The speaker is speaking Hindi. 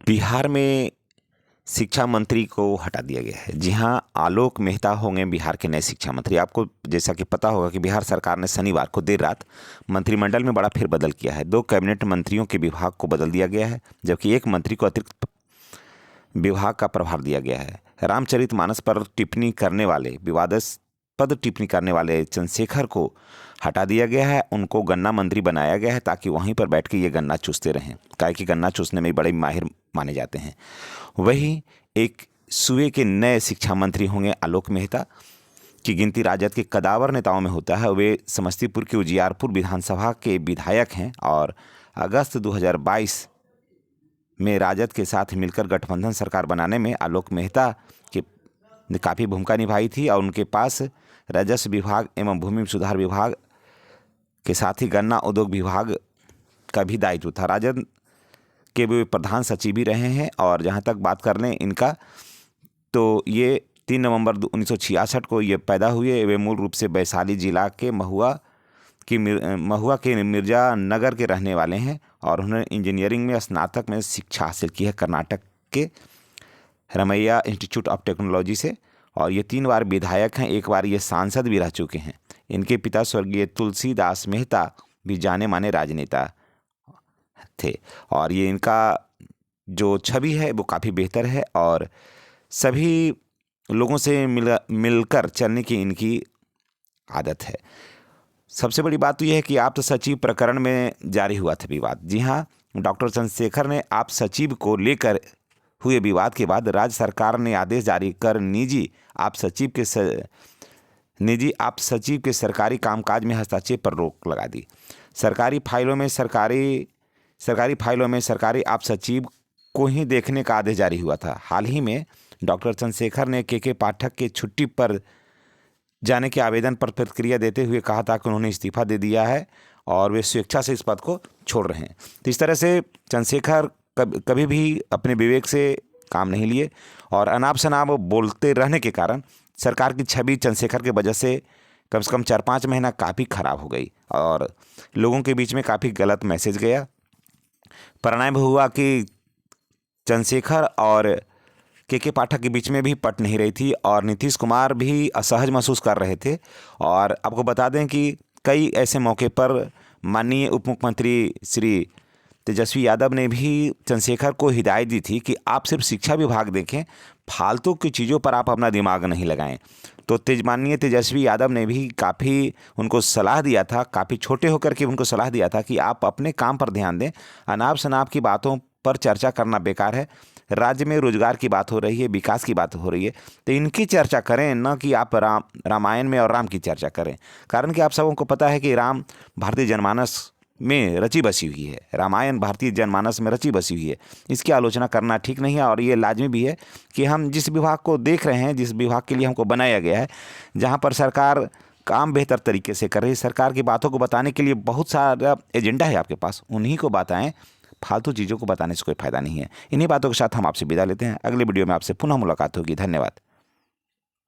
बिहार में शिक्षा मंत्री को हटा दिया गया है। जी हाँ, आलोक मेहता होंगे बिहार के नए शिक्षा मंत्री। आपको जैसा कि पता होगा कि बिहार सरकार ने शनिवार को देर रात मंत्रिमंडल में बड़ा फेरबदल किया है। 2 कैबिनेट मंत्रियों के विभाग को बदल दिया गया है, जबकि एक मंत्री को अतिरिक्त विभाग का प्रभार दिया गया है। रामचरितमानस पर टिप्पणी करने वाले विवादास्पद टिप्पणी करने वाले चंद्रशेखर को हटा दिया गया है। उनको गन्ना मंत्री बनाया गया है ताकि वहीं पर बैठ के ये गन्ना चूसते रहें, काहे कि गन्ना चूसने में बड़े माहिर माने जाते हैं। वहीं एक सूबे के नए शिक्षा मंत्री होंगे आलोक मेहता, की गिनती राजद के कदावर नेताओं में होता है। वे समस्तीपुर के उजियारपुर विधानसभा के विधायक हैं और अगस्त 2022 में राजद के साथ मिलकर गठबंधन सरकार बनाने में आलोक मेहता की ने काफ़ी भूमिका निभाई थी और उनके पास राजस्व विभाग एवं भूमि सुधार विभाग के साथ ही गन्ना उद्योग विभाग का भी दायित्व था। राजद के वे प्रधान सचिव भी रहे हैं। और जहां तक बात कर लें इनका, तो ये 3 नवंबर 1966 को ये पैदा हुए। वे मूल रूप से वैशाली जिला के महुआ के मिर्जा नगर के रहने वाले हैं और उन्होंने इंजीनियरिंग में स्नातक में शिक्षा हासिल की है कर्नाटक के रमैया इंस्टीट्यूट ऑफ टेक्नोलॉजी से। और ये 3 बार विधायक हैं, 1 बार ये सांसद भी रह चुके हैं। इनके पिता स्वर्गीय तुलसीदास मेहता भी जाने माने राजनेता थे और ये इनका जो छवि है वो काफ़ी बेहतर है और सभी लोगों से मिलकर चलने की इनकी आदत है। सबसे बड़ी बात तो यह है कि आप सचिव प्रकरण में जारी हुआ था विवाद। जी हाँ, डॉक्टर चंद्रशेखर ने आप सचिव को लेकर हुए विवाद के बाद राज्य सरकार ने आदेश जारी कर निजी आप सचिव के सरकारी कामकाज में हस्तक्षेप पर रोक लगा दी। सरकारी फाइलों में सरकारी आप सचिव को ही देखने का आदेश जारी हुआ था। हाल ही में डॉक्टर चंद्रशेखर ने के पाठक के छुट्टी पर जाने के आवेदन पर प्रतिक्रिया देते हुए कहा था कि उन्होंने इस्तीफा दे दिया है और वे स्वेच्छा से इस पद को छोड़ रहे हैं। तो इस तरह से चंद्रशेखर कभी भी अपने विवेक से काम नहीं लिए और अनाप शनाप बोलते रहने के कारण सरकार की छवि चंद्रशेखर के वजह से कम 4-5 महीना काफ़ी ख़राब हो गई और लोगों के बीच में काफ़ी गलत मैसेज गया। परिणाम हुआ कि चंद्रशेखर और के पाठक के बीच में भी पट नहीं रही थी और नीतीश कुमार भी असहज महसूस कर रहे थे। और आपको बता दें कि कई ऐसे मौके पर माननीय उप मुख्यमंत्री श्री तेजस्वी यादव ने भी चंद्रशेखर को हिदायत दी थी कि आप सिर्फ शिक्षा विभाग देखें, फालतू की चीज़ों पर आप अपना दिमाग नहीं लगाएं। तो माननीय तेजस्वी यादव ने भी काफ़ी उनको सलाह दिया था, काफ़ी छोटे होकर के उनको सलाह दिया था कि आप अपने काम पर ध्यान दें, अनाप शनाप की बातों पर चर्चा करना बेकार है। राज्य में रोजगार की बात हो रही है, विकास की बात हो रही है, तो इनकी चर्चा करें, न कि आप रामायण में और राम की चर्चा करें। कारण कि आप सबों को पता है कि राम भारतीय जनमानस में रची बसी हुई है, रामायण भारतीय जनमानस में रची बसी हुई है। इसकी आलोचना करना ठीक नहीं है और ये लाजमी भी है कि हम जिस विभाग को देख रहे हैं, जिस विभाग के लिए हमको बनाया गया है, जहाँ पर सरकार काम बेहतर तरीके से कर रही है, सरकार की बातों को बताने के लिए बहुत सारा एजेंडा है आपके पास, उन्हीं को बताएं। फालतू चीज़ों को बताने से कोई फ़ायदा नहीं है। इन्हीं बातों के साथ हम आपसे विदा लेते हैं। अगले वीडियो में आपसे पुनः मुलाकात होगी। धन्यवाद।